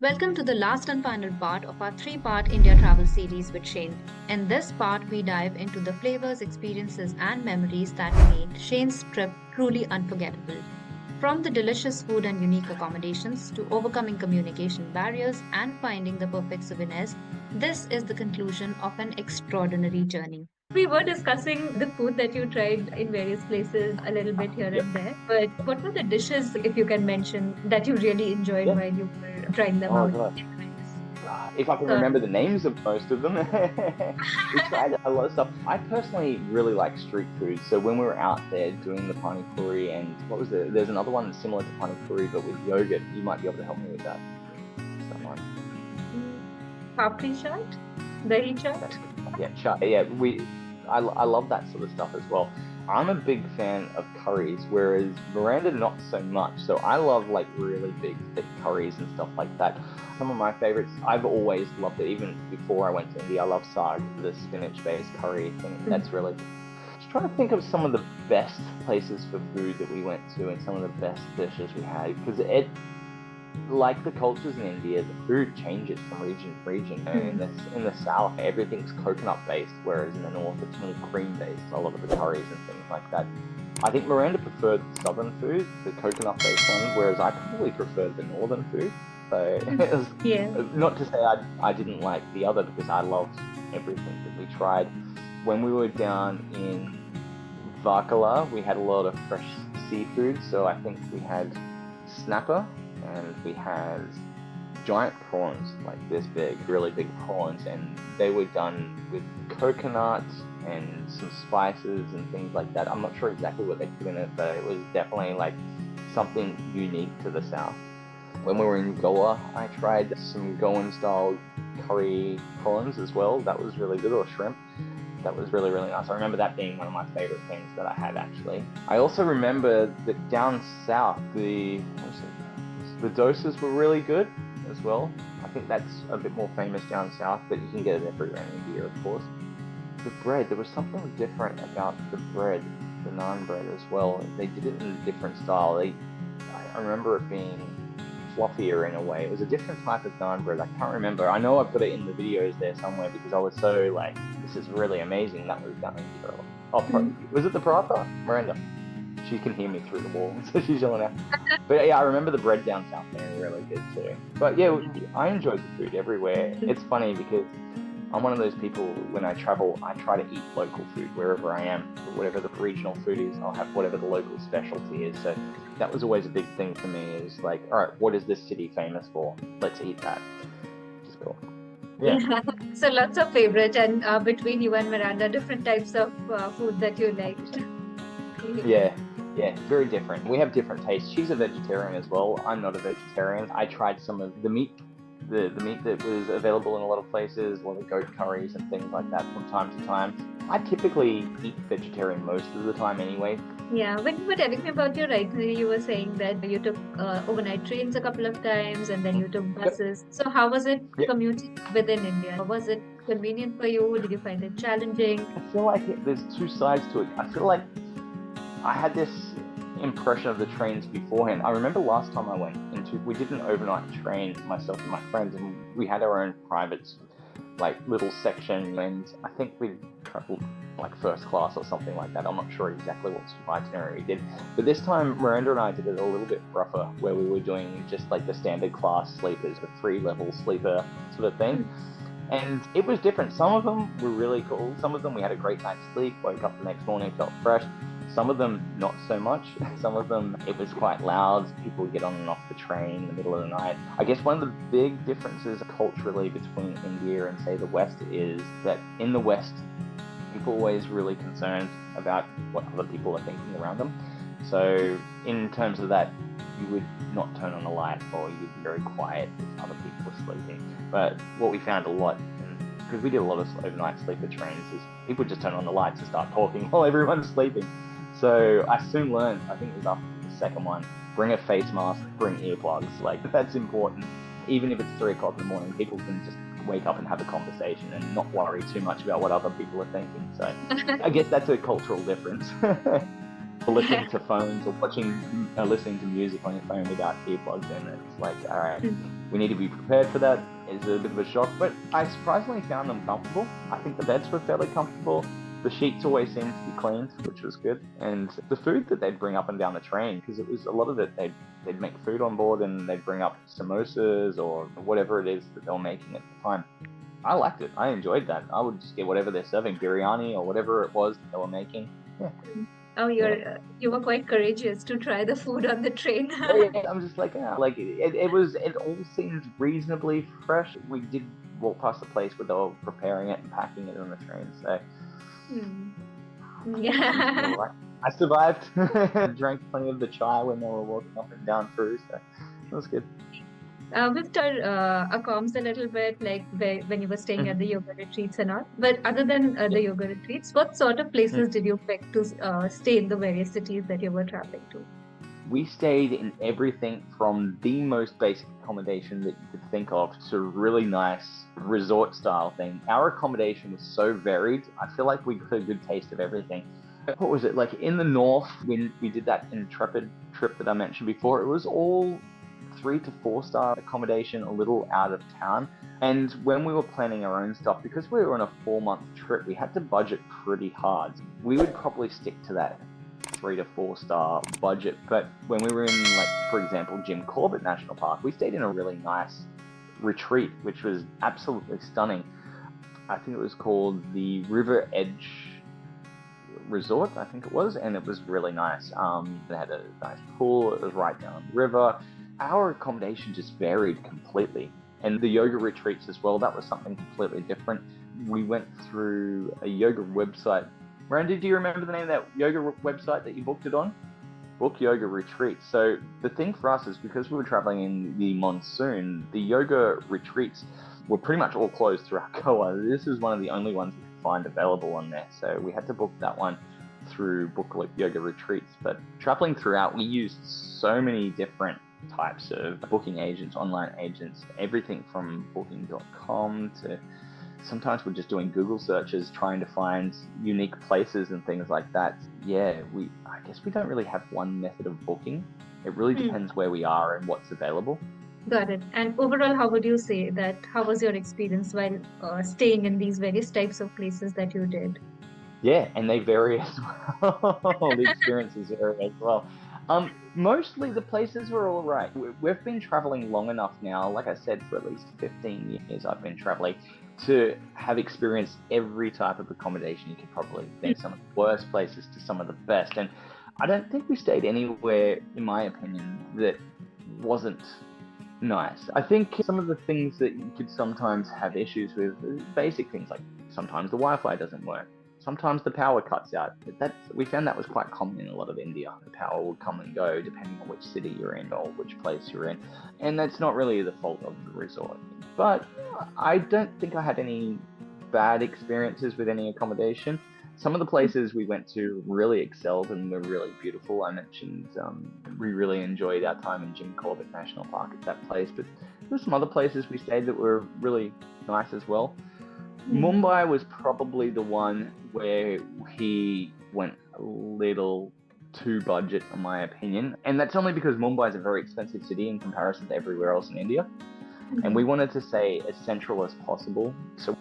Welcome to the last and final part of our three-part India travel series with Shane. In this part, we dive into the flavors, experiences, and memories that made Shane's trip truly unforgettable. From the delicious food and unique accommodations to overcoming communication barriers and finding the perfect souvenirs, this is the conclusion of an extraordinary journey. We were discussing the food that you tried in various places a little bit here Yep. and there, but what were the dishes, if you can mention, that you really enjoyed Yeah. while you were trying them Oh out god. in various If I can uh, remember the names of most of them, we tried a lot of stuff. I personally really like street food, so when we were out there doing the pani puri and what was it? There's another one similar to pani puri but with yogurt. You might be able to help me with that. Someone. papri chaat, dahi That's chaat. it. Yeah, yeah. I love that sort of stuff as well. I'm a big fan of curries, whereas Miranda not so much. So I love like really big thick curries and stuff like that. Some of my favorites, I've always loved it. Even before I went to India, I love sag, the spinach-based curry thing. That's really. Just trying to think of some of the best places for food that we went to and some of the best dishes we had because it like the cultures in India, the food changes from region to region. In the south, everything's coconut based, whereas in the north, it's more cream based. A lot of the curries and things like that. I think Miranda preferred the southern food, the coconut based ones, whereas I probably preferred the northern food. So it was, Yeah. not to say I didn't like the other because I loved everything that we tried. When we were down in Vakala, we had a lot of fresh seafood, so I think we had snapper and we had giant prawns, like this big, really big prawns, and they were done with coconut and some spices and things like that. I'm not sure exactly what they put in it, but it was definitely like something unique to the south. When we were in Goa, I tried some Goan style curry prawns as well. That was really good, or shrimp. That was really, really nice. I remember that being one of my favorite things that I had actually. I also remember that down south, the doses were really good as well. I think that's a bit more famous down south, but you can get it everywhere in India, of course. The bread, there was something different about the bread, the naan bread as well. They did it in a different style. I remember it being fluffier in a way. It was a different type of naan bread. I can't remember. I know I put it in the videos there somewhere because I was so like, this is really amazing. That was done in Europe. Oh, was it the paratha? Miranda. She can hear me through the wall, so she's yelling out. But yeah, I remember the bread down south being really good too. But yeah, I enjoyed the food everywhere. It's funny because I'm one of those people when I travel, I try to eat local food wherever I am. Whatever the regional food is, I'll have whatever the local specialty is. So that was always a big thing for me is like, all right, what is this city famous for? Let's eat that. Just cool. Yeah. Yeah. So lots of favorites, and between you and Miranda, different types of food that you liked. Yeah, yeah, very different. We have different tastes. She's a vegetarian as well. I'm not a vegetarian. I tried some of the meat, the meat that was available in a lot of places, a lot of goat curries and things like that from time to time. I typically eat vegetarian most of the time anyway. Yeah, when you were telling me about your itinerary, you were saying that you took overnight trains a couple of times and then you took Yep, buses. So how was it yep. commuting within India? Was it convenient for you? Did you find it challenging? I feel like there's two sides to it. I feel like I had this impression of the trains beforehand. I remember last time I went into, we did an overnight train, myself and my friends, and we had our own private, like little section, and I think we traveled like first class or something like that. I'm not sure exactly what itinerary we did, but this time Miranda and I did it a little bit rougher, where we were doing just like the standard class sleepers, the 3 level sleeper sort of thing. And it was different. Some of them were really cool. Some of them we had a great night's sleep, woke up the next morning, felt fresh. Some of them not so much. Some of them it was quite loud. People would get on and off the train in the middle of the night. I guess one of the big differences culturally between India and say the West is that in the West, people are always really concerned about what other people are thinking around them. So in terms of that, you would not turn on a light or you'd be very quiet if other people were sleeping. But what we found a lot, because we did a lot of overnight sleeper trains, is people just turn on the lights and start talking while everyone's sleeping. So I soon learned, I think it was after the second one, bring a face mask, bring earplugs. Like that's important. Even if it's 3 o'clock in the morning, people can just wake up and have a conversation and not worry too much about what other people are thinking. So I guess that's a cultural difference. Yeah. Listening to phones or listening to music on your phone without earplugs in, it's like, all right, we need to be prepared for that. It's a bit of a shock, but I surprisingly found them comfortable. I think the beds were fairly comfortable. The sheets always seemed to be cleaned, which was good. And the food that they'd bring up and down the train, because it was a lot of it, they'd make food on board and they'd bring up samosas or whatever it is that they were making at the time. I liked it. I enjoyed that. I would just get whatever they're serving, biryani or whatever it was that they were making. Yeah. Oh, you were quite courageous to try the food on the train. Yeah, I'm just like, yeah, like it all seemed reasonably fresh. We did walk past the place where they were preparing it and packing it on the train, so Yeah. I survived. Drank plenty of the chai when they were walking up and down through, so it was good. We've touched accoms a little bit, like when you were staying at the yoga retreats and all. But other than the yoga retreats, what sort of places did you pick to stay in the various cities that you were traveling to? We stayed in everything from the most basic accommodation that you could think of to really nice resort style thing. Our accommodation was so varied. I feel like we got a good taste of everything. What was it? Like in the north, when we did that Intrepid trip that I mentioned before, it was all 3 to 4 star accommodation, a little out of town. And when we were planning our own stuff, because we were on a 4-month trip, we had to budget pretty hard. We would probably stick to that 3 to 4 star budget. But when we were in, like, for example, Corbett National Park, we stayed in a really nice retreat, which was absolutely stunning. I think it was called the River Edge Resort, I think it was, and it was really nice. It had a nice pool, it was right down the river. Our accommodation just varied completely. And the yoga retreats as well, that was something completely different. We went through a yoga website. Miranda, do you remember the name of that yoga website that you booked it on? Book Yoga Retreats. So the thing for us is, because we were traveling in the monsoon, the yoga retreats were pretty much all closed throughout Goa. This is one of the only ones we could find available on there. So we had to book that one through Book Yoga Retreats. But traveling throughout, we used so many different types of booking agents, online agents, everything from booking.com to sometimes we're just doing Google searches trying to find unique places and things like that. Yeah, I guess we don't really have one method of booking. It really depends where we are and what's available. Got it. And overall, how would you say that? How was your experience while staying in these various types of places that you did? Yeah, and they vary as well. The experiences vary as well. Mostly the places were all right. We've been traveling long enough now, like I said, for at least 15 years I've been traveling, to have experienced every type of accommodation you could probably think, some of the worst places to some of the best. And I don't think we stayed anywhere, in my opinion, that wasn't nice. I think some of the things that you could sometimes have issues with, basic things like sometimes the Wi-Fi doesn't work. Sometimes the power cuts out. We found that was quite common in a lot of India. The power would come and go depending on which city you're in or which place you're in. And that's not really the fault of the resort. But I don't think I had any bad experiences with any accommodation. Some of the places we went to really excelled and were really beautiful. I mentioned we really enjoyed our time in Corbett National Park at that place. But there were some other places we stayed that were really nice as well. Mumbai was probably the one where he went a little too budget, in my opinion. And that's only because Mumbai is a very expensive city in comparison to everywhere else in India. And we wanted to stay as central as possible. So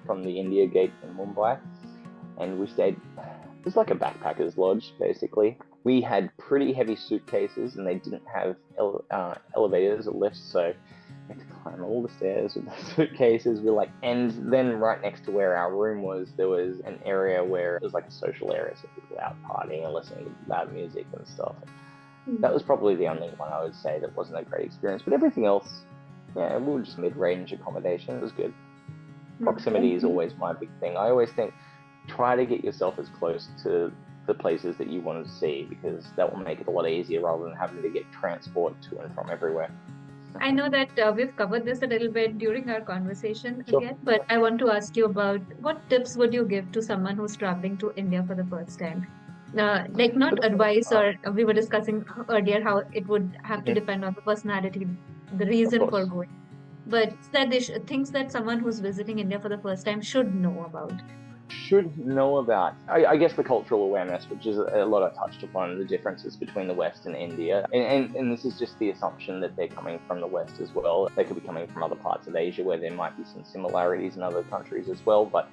from the India Gate in Mumbai, and we stayed, it was like a backpacker's lodge, basically. We had pretty heavy suitcases and they didn't have elevators or lifts, so we had to climb all the stairs with the suitcases. And then right next to where our room was, there was an area where it was like a social area, so people were out partying and listening to loud music and stuff. That was probably the only one I would say that wasn't a great experience, but everything else, yeah, we were just mid-range accommodation. It was good. Proximity is always my big thing. I always think, try to get yourself as close to the places that you want to see, because that will make it a lot easier rather than having to get transport to and from everywhere. I know that we've covered this a little bit during our conversation again, but I want to ask you about what tips would you give to someone who's traveling to India for the first time? Like not advice, or we were discussing earlier how it would have to depend on the personality, the reason for going. But things that someone who's visiting India for the first time should know about. should know about, I guess, the cultural awareness, which is a lot I touched upon, the differences between the West and India. And this is just the assumption that they're coming from the West as well. They could be coming from other parts of Asia where there might be some similarities in other countries as well. But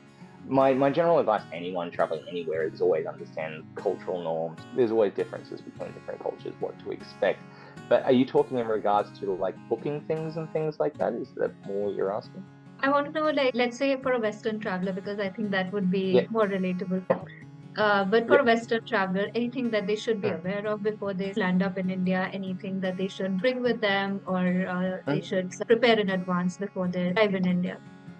my general advice to anyone traveling anywhere is always understand cultural norms. There's always differences between different cultures, what to expect. But are you talking in regards to like booking things and things like that? Is that more you're asking? I want to know, like, let's say for a Western traveler, because I think that would Yeah, be more relatable. But for yeah. a Western traveler, anything that they should be Mm. aware of before they land up in India, anything that they should bring with them, or they Mm. should prepare in advance before they arrive in India.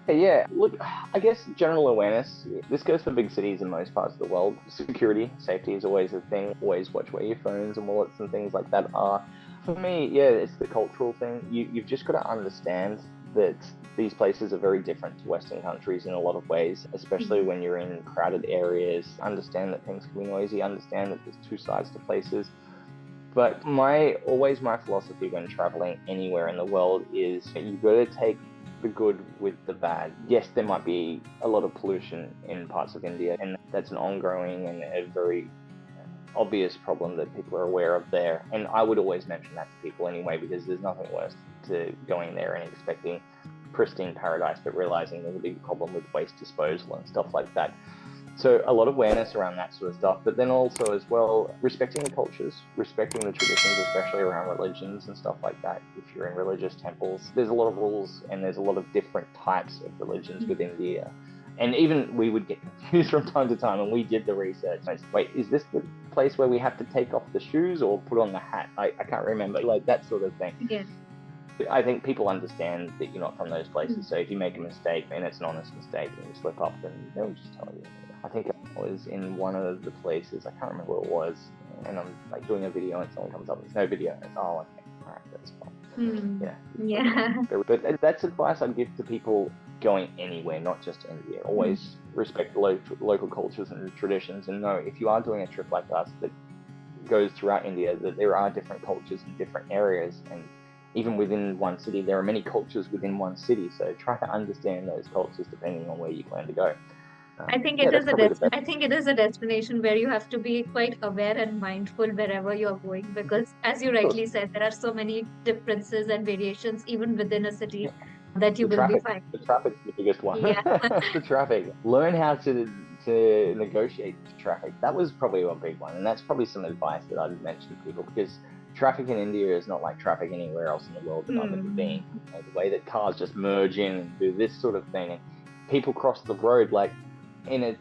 Yeah, look, I guess general awareness, this goes for big cities in most parts of the world. Security, safety is always a thing. Always watch where your phones and wallets and things like that are. For me, yeah, it's the cultural thing. You've just got to understand that these places are very different to Western countries in a lot of ways, especially when you're in crowded areas. Understand that things can be noisy, understand that there's two sides to places. But my philosophy when traveling anywhere in the world is you've got to take the good with the bad. Yes, there might be a lot of pollution in parts of India, and that's an ongoing and a very obvious problem that people are aware of there. And I would always mention that to people anyway, because there's nothing worse to going there and expecting pristine paradise, but realizing there's a big problem with waste disposal and stuff like that. So a lot of awareness around that sort of stuff, but then also as well, respecting the cultures, respecting the traditions, especially around religions and stuff like that. If you're in religious temples, there's a lot of rules and there's a lot of different types of religions within India. And even we would get confused from time to time, and we did the research. Wait, is this the place where we have to take off the shoes or put on the hat? I can't remember, like that sort of thing. Yeah. I think people understand that you're not from those places, so if you make a mistake and it's an honest mistake and you slip up, then they'll just tell you. I think I was in one of the places, I can't remember what it was, and I'm like doing a video and someone comes up and there's no video, and it's, oh, okay, alright, that's fine. Yeah. Yeah. But that's advice I'd give to people going anywhere, not just India. Always respect the local cultures and traditions, and know if you are doing a trip like us that goes throughout India, that there are different cultures in different areas, and even within one city, there are many cultures within one city. So try to understand those cultures depending on where you plan to go. I think Yeah, it that's is probably the best. I think it is a destination where you have to be quite aware and mindful wherever you're going, because as you rightly said, there are so many differences and variations even within a city that you The will be traffic. finding. The traffic's the biggest one. Yeah. The traffic. Learn how to negotiate traffic. That was probably a big one, and that's probably some advice that I'd mention to people, because traffic in India is not like traffic anywhere else in the world that I've ever been. You know, the way that cars just merge in and do this sort of thing, and people cross the road like in a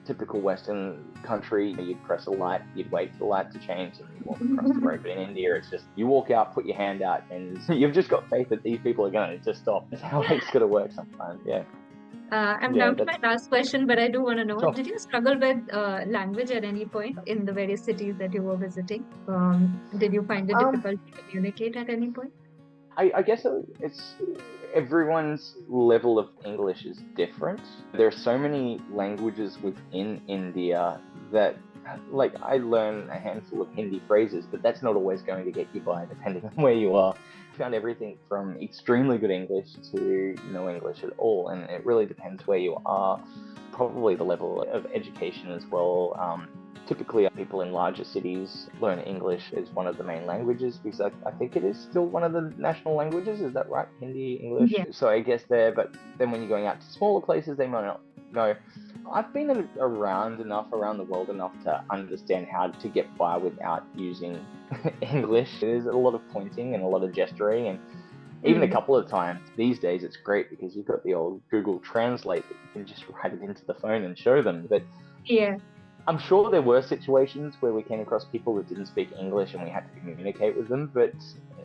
typical Western country, you'd press a light, you'd wait for the light to change, and you walk across the road. But in India, it's just you walk out, put your hand out, and you've just got faith that these people are going to just stop. That's how it's going to work sometimes. Yeah. I'm Yeah, down to my last question, but I do want to know, sure. did you struggle with language at any point in the various cities that you were visiting? Did you find it difficult to communicate at any point? I guess it's everyone's level of English is different. There are so many languages within India that, like, I learn a handful of Hindi phrases, but that's not always going to get you by depending on where you are. I found everything from extremely good English to no English at all, and it really depends where you are. Probably the level of education as well. Typically, people in larger cities learn English as one of the main languages, because I think it is still one of the national languages. Is that right? Hindi, English? Yeah. So I guess there, but then when you're going out to smaller places, they might not know. I've been around the world enough to understand how to get by without using English. There's a lot of pointing and a lot of gesturing, and even a couple of times these days it's great because you've got the old Google Translate that you can just write it into the phone and show them. But Yeah. I'm sure there were situations where we came across people that didn't speak English and we had to communicate with them, but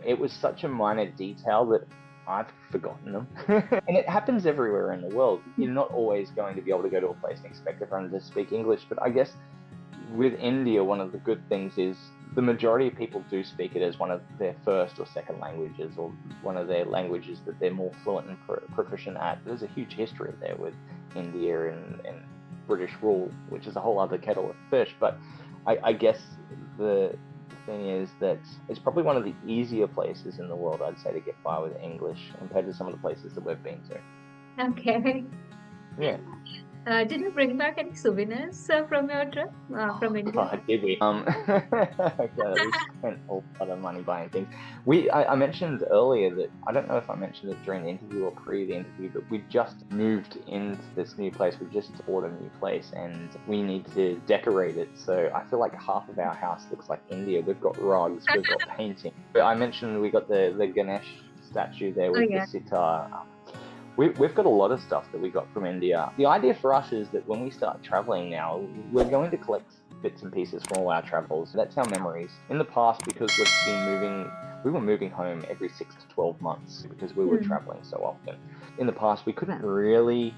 it was such a minor detail that I've forgotten them. And it happens everywhere in the world. You're not always going to be able to go to a place and expect everyone to speak English, but I guess with India, one of the good things is the majority of people do speak it as one of their first or second languages, or one of their languages that they're more fluent and proficient at. There's a huge history there with India and British rule, which is a whole other kettle of fish. But I guess the thing is that it's probably one of the easier places in the world, I'd say, to get by with English compared to some of the places that we've been to. Okay. Yeah. Did you bring back any souvenirs from your trip from Oh India? God, did we? God, we spent a lot of money buying things. I mentioned earlier that I don't know if I mentioned it during the interview or pre the interview, but we just moved into this new place. We just bought a new place, and we need to decorate it. So I feel like half of our house looks like India. We've got rugs, we've got painting. I mentioned we got the Ganesh statue there Oh with the yeah. sitar. We've got a lot of stuff that we got from India. The idea for us is that when we start traveling now, we're going to collect bits and pieces from all our travels. That's our memories. In the past, because we were moving home every 6 to 12 months because we were Hmm. traveling so often. In the past, we couldn't really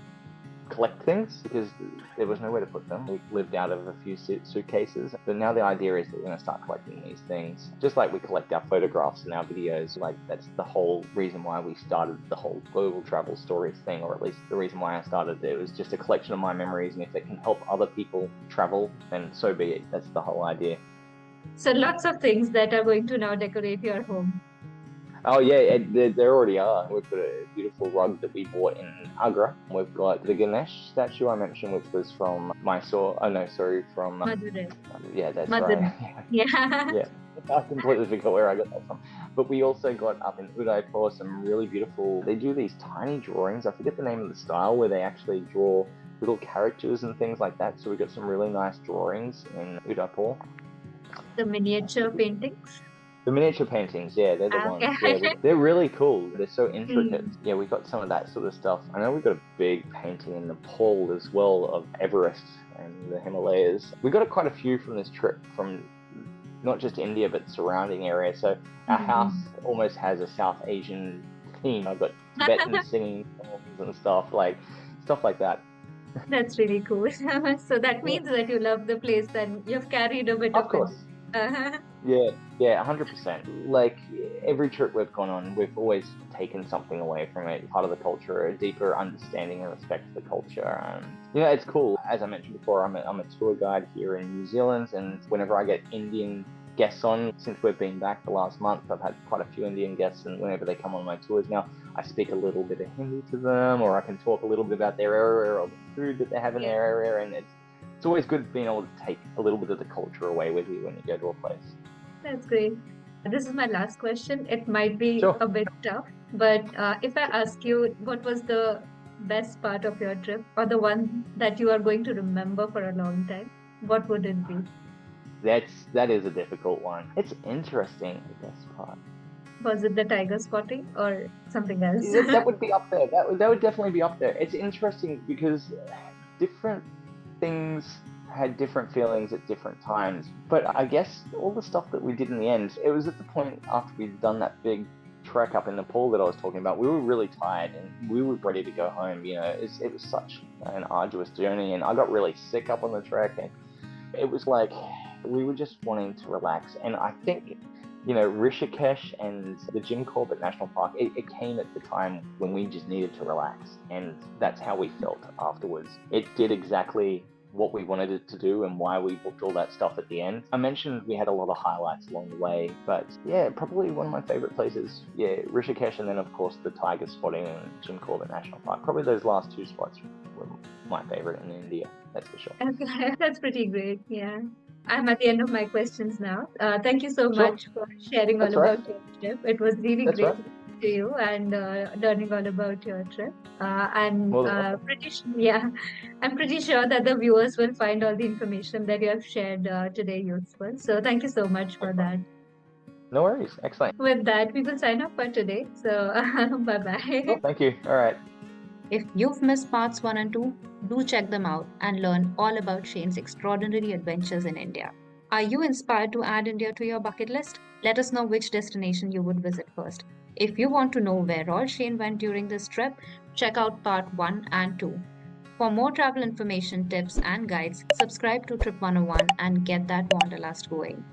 collect things because there was nowhere to put them. We lived out of a few suitcases, but now the idea is that we're going to start collecting these things, just like we collect our photographs and our videos. Like that's the whole reason why we started the whole global travel stories thing, or at least the reason why I started it. It was just a collection of my memories, and if it can help other people travel, then so be it. That's the whole idea. So lots of things that are going to now decorate your home. Oh yeah, there already are. We've got a beautiful rug that we bought in Agra. We've got the Ganesh statue I mentioned, which was from Mysore. Oh no, sorry, from Madurai. yeah, that's right. Madurai. Yeah. Yeah, I completely forgot where I got that from. But we also got up in Udaipur some really beautiful. They do these tiny drawings. I forget the name of the style where they actually draw little characters and things like that. So we got some really nice drawings in Udaipur. The miniature paintings. The miniature paintings, yeah, they're the ones. Yeah, Okay. they're really cool. They're so intricate. Hmm. Yeah, we got some of that sort of stuff. I know we got a big painting in Nepal as well of Everest and the Himalayas. We got quite a few from this trip from not just India but surrounding areas. So our house Hmm. almost has a South Asian theme. I've got Tibetan singing songs and stuff like that. That's really cool. So that Yeah, means that you love the place and you've carried a bit of of it. course. Uh-huh. Yeah, yeah, 100%. Like every trip we've gone on, we've always taken something away from it, part of the culture, a deeper understanding and respect for the culture. It's cool. As I mentioned before, I'm a tour guide here in New Zealand, and whenever I get Indian guests on, since we've been back the last month, I've had quite a few Indian guests, and whenever they come on my tours now, I speak a little bit of Hindi to them, or I can talk a little bit about their area or the food that they have in Yeah, their area, and it's always good being able to take a little bit of the culture away with you when you go to a place. that's great. This is my last question. It might be Sure. a bit tough, but if I ask you what was the best part of your trip or the one that you are going to remember for a long time, what would it be? That is a difficult one. It's interesting, the best part. Was it the tiger spotting or something else? That would be up there. That would definitely be up there. It's interesting because different things had different feelings at different times. But I guess all the stuff that we did in the end, it was at the point after we'd done that big trek up in Nepal that I was talking about. We were really tired and we were ready to go home. It was such an arduous journey, and I got really sick up on the trek, and it was like we were just wanting to relax. And I think Rishikesh and the Jim Corbett National Park, it came at the time when we just needed to relax, and that's how we felt afterwards. It did exactly what we wanted it to do and why we booked all that stuff at the end. I mentioned we had a lot of highlights along the way, but yeah, probably one of my favorite places, yeah, Rishikesh, and then of course the tiger spotting and Jim Corbett National Park. Probably those last two spots were my favorite in India, that's for sure. Okay, that's pretty great. Yeah. I'm at the end of my questions now. Thank you so Sure, much for sharing all that's all right. about your trip. It was really That's great right. listening to you and learning all about your trip. And More than welcome. yeah, I'm pretty sure that the viewers will find all the information that you have shared today useful. So thank you so much for Excellent. that. No worries. Excellent. With that, we will sign off for today. So bye bye. Well, thank you. All right. If you've missed parts 1 and 2, do check them out and learn all about Shane's extraordinary adventures in India. Are you inspired to add India to your bucket list? Let us know which destination you would visit first. If you want to know where all Shane went during this trip, check out part 1 and 2. For more travel information, tips, and guides, subscribe to Trip 101 and get that wanderlust going.